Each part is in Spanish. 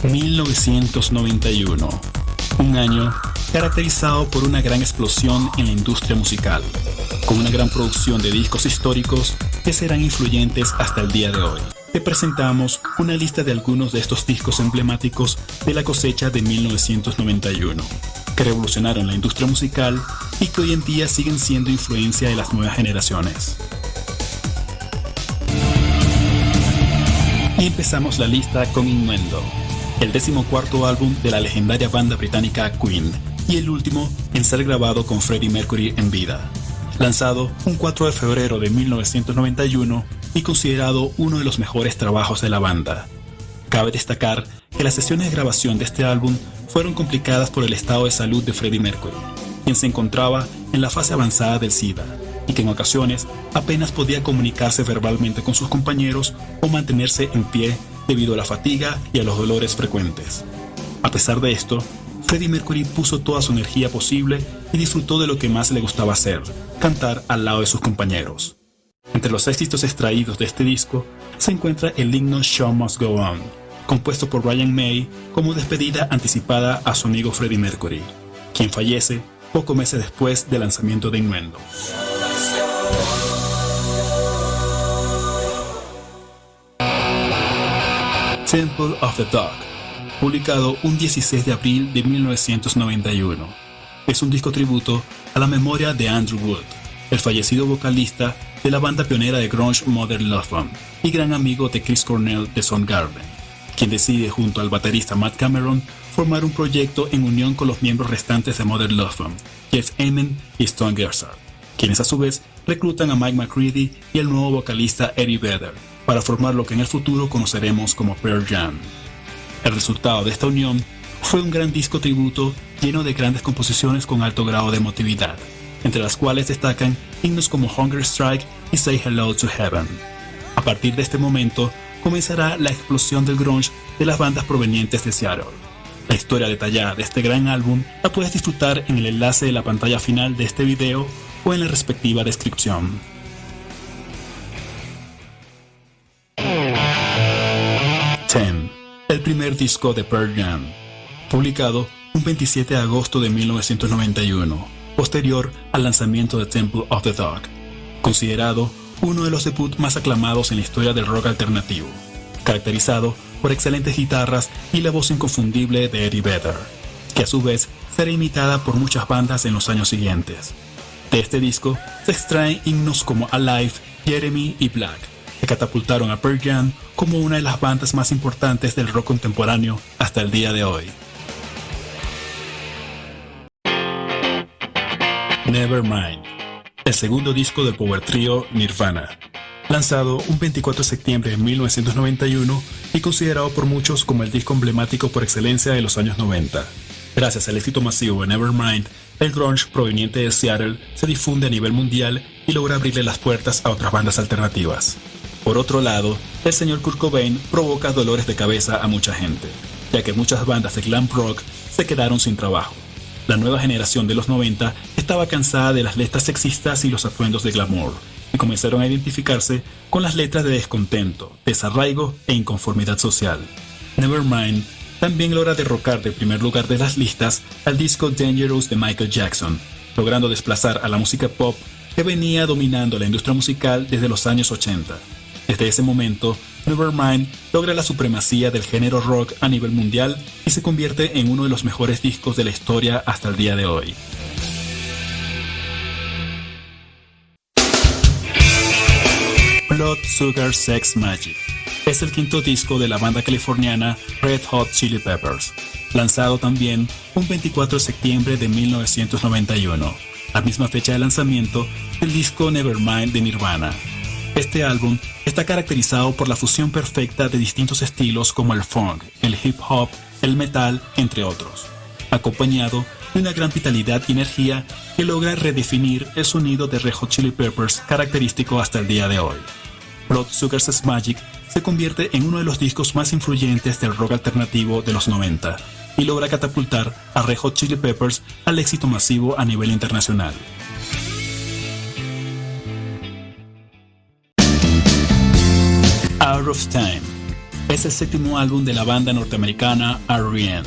1991, un año caracterizado por una gran explosión en la industria musical, con una gran producción de discos históricos que serán influyentes hasta el día de hoy. Te presentamos una lista de algunos de estos discos emblemáticos de la cosecha de 1991, que revolucionaron la industria musical y que hoy en día siguen siendo influencia de las nuevas generaciones. Y empezamos la lista con Innuendo, el 14º álbum de la legendaria banda británica Queen y el último en ser grabado con Freddie Mercury en vida. Lanzado un 4 de febrero de 1991 y considerado uno de los mejores trabajos de la banda. Cabe destacar que las sesiones de grabación de este álbum fueron complicadas por el estado de salud de Freddie Mercury, quien se encontraba en la fase avanzada del SIDA y que en ocasiones apenas podía comunicarse verbalmente con sus compañeros o mantenerse en pie debido a la fatiga y a los dolores frecuentes. A pesar de esto, Freddie Mercury puso toda su energía posible y disfrutó de lo que más le gustaba hacer, cantar al lado de sus compañeros. Entre los éxitos extraídos de este disco se encuentra el himno Show Must Go On, compuesto por Brian May como despedida anticipada a su amigo Freddie Mercury, quien fallece pocos meses después del lanzamiento de Innuendo. Temple of the Dog, publicado un 16 de abril de 1991. Es un disco tributo a la memoria de Andrew Wood, el fallecido vocalista de la banda pionera de grunge Modern Love Bone y gran amigo de Chris Cornell de Soundgarden, quien decide junto al baterista Matt Cameron formar un proyecto en unión con los miembros restantes de Modern Love Bone, Jeff Ament y Stone Gersar, quienes a su vez reclutan a Mike McCready y el nuevo vocalista Eddie Vedder para formar lo que en el futuro conoceremos como Pearl Jam. El resultado de esta unión fue un gran disco tributo lleno de grandes composiciones con alto grado de emotividad, entre las cuales destacan himnos como Hunger Strike y Say Hello to Heaven. A partir de este momento comenzará la explosión del grunge de las bandas provenientes de Seattle. La historia detallada de este gran álbum la puedes disfrutar en el enlace de la pantalla final de este video o en la respectiva descripción. Ten, el primer disco de Pearl Jam, publicado un 27 de agosto de 1991, posterior al lanzamiento de Temple of the Dog, considerado uno de los debuts más aclamados en la historia del rock alternativo, caracterizado por excelentes guitarras y la voz inconfundible de Eddie Vedder, que a su vez será imitada por muchas bandas en los años siguientes. De este disco se extraen himnos como Alive, Jeremy y Black, que catapultaron a Pearl Jam como una de las bandas más importantes del rock contemporáneo hasta el día de hoy. Nevermind, el segundo disco del power trío Nirvana, lanzado un 24 de septiembre de 1991 y considerado por muchos como el disco emblemático por excelencia de los años 90. Gracias al éxito masivo de Nevermind, el grunge proveniente de Seattle se difunde a nivel mundial y logra abrirle las puertas a otras bandas alternativas. Por otro lado, el señor Kurt Cobain provoca dolores de cabeza a mucha gente, ya que muchas bandas de glam rock se quedaron sin trabajo. La nueva generación de los 90 estaba cansada de las letras sexistas y los atuendos de glamour, y comenzaron a identificarse con las letras de descontento, desarraigo e inconformidad social. Nevermind también logra derrocar de primer lugar de las listas al disco Dangerous de Michael Jackson, logrando desplazar a la música pop que venía dominando la industria musical desde los años 80. Desde ese momento, Nevermind logra la supremacía del género rock a nivel mundial y se convierte en uno de los mejores discos de la historia hasta el día de hoy. Blood Sugar Sex Magik es el quinto disco de la banda californiana Red Hot Chili Peppers, lanzado también un 24 de septiembre de 1991, la misma fecha de lanzamiento del disco Nevermind de Nirvana. Este álbum está caracterizado por la fusión perfecta de distintos estilos como el funk, el hip hop, el metal, entre otros, acompañado de una gran vitalidad y energía que logra redefinir el sonido de Red Hot Chili Peppers característico hasta el día de hoy. Blood Sugar Sex Magik se convierte en uno de los discos más influyentes del rock alternativo de los 90 y logra catapultar a Red Hot Chili Peppers al éxito masivo a nivel internacional. Out of Time, Es el séptimo álbum de la banda norteamericana R.E.M.,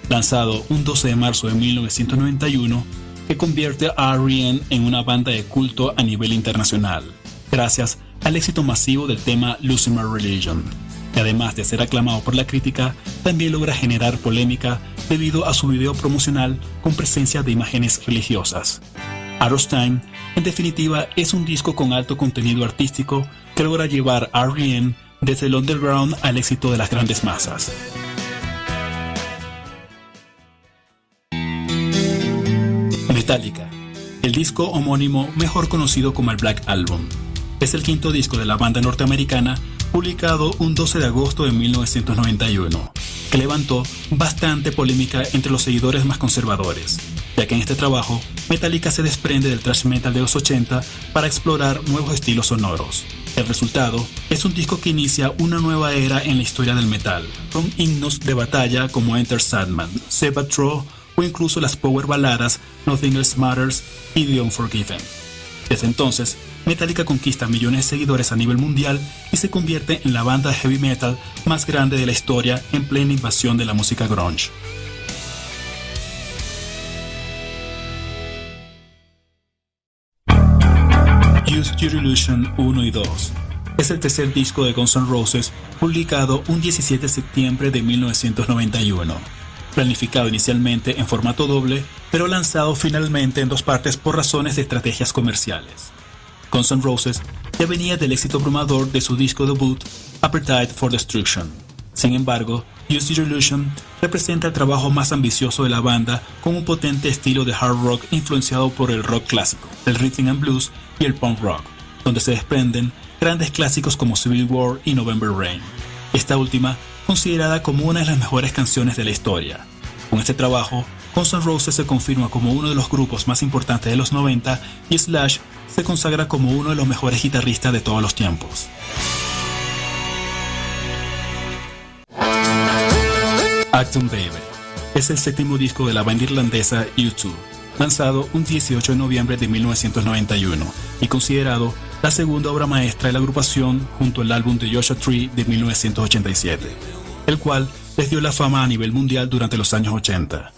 lanzado un 12 de marzo de 1991, que convierte a R.E.M. en una banda de culto a nivel internacional, gracias al éxito masivo del tema Losing My Religion, que además de ser aclamado por la crítica, también logra generar polémica debido a su video promocional con presencia de imágenes religiosas. Out of Time, en definitiva, es un disco con alto contenido artístico que logra llevar a R.E.M. desde el underground al éxito de las grandes masas. Metallica, el disco homónimo mejor conocido como el Black Album. Es el quinto disco de la banda norteamericana, publicado un 12 de agosto de 1991, que levantó bastante polémica entre los seguidores más conservadores, ya que en este trabajo Metallica se desprende del thrash metal de los 80 para explorar nuevos estilos sonoros. El resultado es un disco que inicia una nueva era en la historia del metal, con himnos de batalla como Enter Sandman, Sabbath Throw o incluso las power baladas Nothing Else Matters y The Unforgiven. Desde entonces, Metallica conquista millones de seguidores a nivel mundial y se convierte en la banda de heavy metal más grande de la historia en plena invasión de la música grunge. Use Your Illusion 1 y 2 es el tercer disco de Guns N' Roses, publicado un 17 de septiembre de 1991. Planificado inicialmente en formato doble, pero lanzado finalmente en dos partes por razones de estrategias comerciales. Guns N' Roses ya venía del éxito abrumador de su disco debut, Appetite for Destruction. Sin embargo, Use Your Illusion representa el trabajo más ambicioso de la banda, con un potente estilo de hard rock influenciado por el rock clásico, el rhythm and blues y el punk rock, donde se desprenden grandes clásicos como Civil War y November Rain. Esta última considerada como una de las mejores canciones de la historia. Con este trabajo, Guns N' Roses se confirma como uno de los grupos más importantes de los 90 y Slash se consagra como uno de los mejores guitarristas de todos los tiempos. Achtung Baby es el séptimo disco de la banda irlandesa U2, lanzado un 18 de noviembre de 1991 y considerado la segunda obra maestra de la agrupación junto al álbum de Joshua Tree de 1987, el cual les dio la fama a nivel mundial durante los años 80.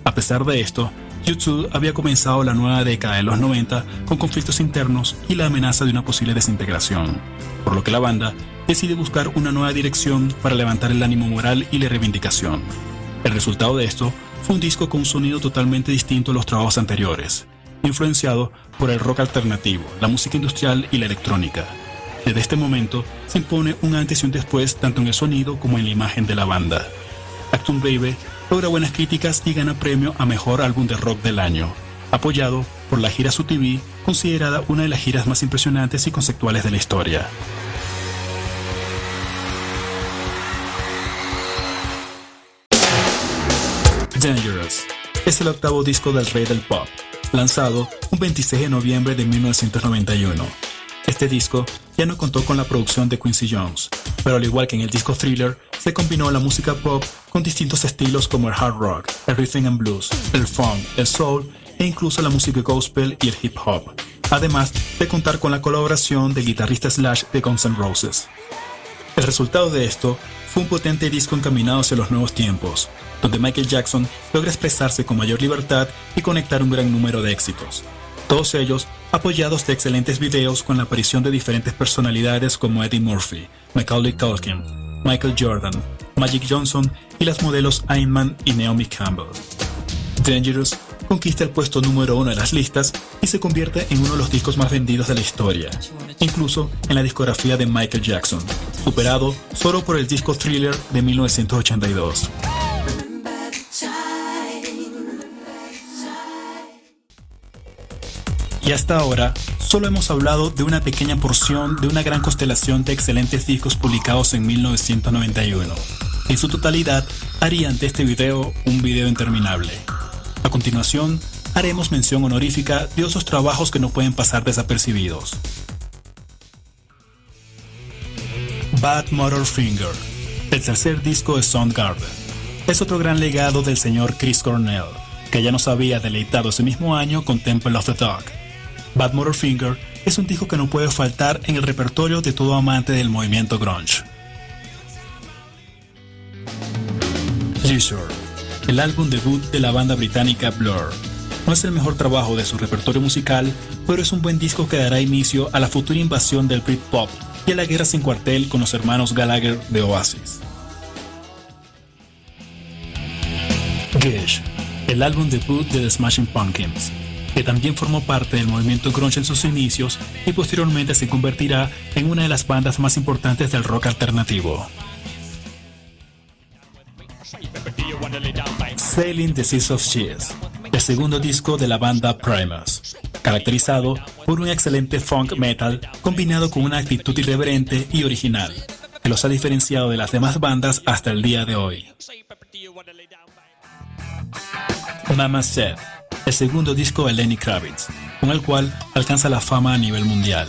A pesar de esto, U2 había comenzado la nueva década de los 90 con conflictos internos y la amenaza de una posible desintegración, por lo que la banda decide buscar una nueva dirección para levantar el ánimo moral y la reivindicación. El resultado de esto fue un disco con un sonido totalmente distinto a los trabajos anteriores, influenciado por el rock alternativo, la música industrial y la electrónica. Desde este momento se impone un antes y un después tanto en el sonido como en la imagen de la banda. Achtung Baby logra buenas críticas y gana premio a Mejor Álbum de Rock del Año, apoyado por la gira SUTV, considerada una de las giras más impresionantes y conceptuales de la historia. Dangerous es el octavo disco del rey del pop, lanzado un 26 de noviembre de 1991. Este disco ya no contó con la producción de Quincy Jones, pero al igual que en el disco Thriller, se combinó la música pop con distintos estilos como el hard rock, el rhythm and blues, el funk, el soul e incluso la música gospel y el hip hop, además de contar con la colaboración del guitarrista Slash de Guns N' Roses. El resultado de esto fue un potente disco encaminado hacia los nuevos tiempos, donde Michael Jackson logra expresarse con mayor libertad y conectar un gran número de éxitos, todos ellos apoyados de excelentes videos con la aparición de diferentes personalidades como Eddie Murphy, Macaulay Culkin, Michael Jordan, Magic Johnson y las modelos Iron Man y Naomi Campbell. Dangerous conquista el puesto número 1 de las listas y se convierte en uno de los discos más vendidos de la historia, incluso en la discografía de Michael Jackson, superado solo por el disco Thriller de 1982. Y hasta ahora, solo hemos hablado de una pequeña porción de una gran constelación de excelentes discos publicados en 1991. En su totalidad, harían de este video un video interminable. A continuación, haremos mención honorífica de otros trabajos que no pueden pasar desapercibidos. Badmotorfinger, el tercer disco de Soundgarden, es otro gran legado del señor Chris Cornell, que ya nos había deleitado ese mismo año con Temple of the Dog. Badmotorfinger es un disco que no puede faltar en el repertorio de todo amante del movimiento grunge. Leisure, el álbum debut de la banda británica Blur. No es el mejor trabajo de su repertorio musical, pero es un buen disco que dará inicio a la futura invasión del Britpop y a la guerra sin cuartel con los hermanos Gallagher de Oasis. Gish, el álbum debut de The Smashing Pumpkins, que también formó parte del movimiento grunge en sus inicios y posteriormente se convertirá en una de las bandas más importantes del rock alternativo. Sailing the Seas of Cheese, el segundo disco de la banda Primus, caracterizado por un excelente funk metal combinado con una actitud irreverente y original, que los ha diferenciado de las demás bandas hasta el día de hoy. Mama Said, el segundo disco de Lenny Kravitz, con el cual alcanza la fama a nivel mundial.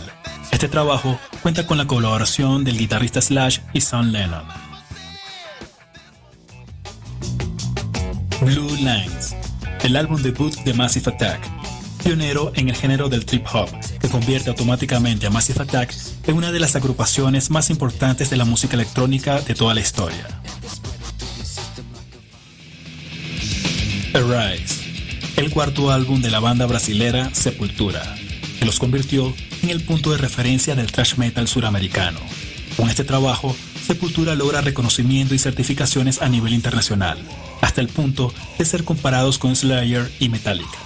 Este trabajo cuenta con la colaboración del guitarrista Slash y Sean Lennon. Blue Lines, el álbum debut de Massive Attack, pionero en el género del trip hop, que convierte automáticamente a Massive Attack en una de las agrupaciones más importantes de la música electrónica de toda la historia. Arise, el cuarto álbum de la banda brasilera Sepultura, que los convirtió en el punto de referencia del thrash metal suramericano. Con este trabajo, Sepultura logra reconocimiento y certificaciones a nivel internacional, hasta el punto de ser comparados con Slayer y Metallica.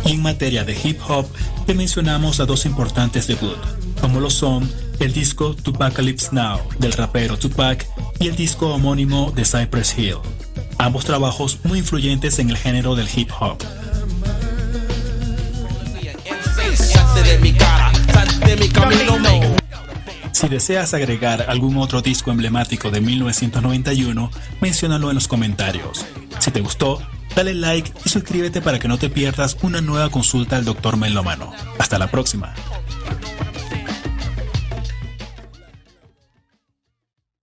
Y en materia de hip hop, te mencionamos a dos importantes debut, como lo son el disco Tupacalypse Now del rapero Tupac y el disco homónimo de Cypress Hill, ambos trabajos muy influyentes en el género del hip hop. Si deseas agregar algún otro disco emblemático de 1991, menciónalo en los comentarios. Si te gustó, dale like y suscríbete para que no te pierdas una nueva consulta al Dr. Melómano. Hasta la próxima.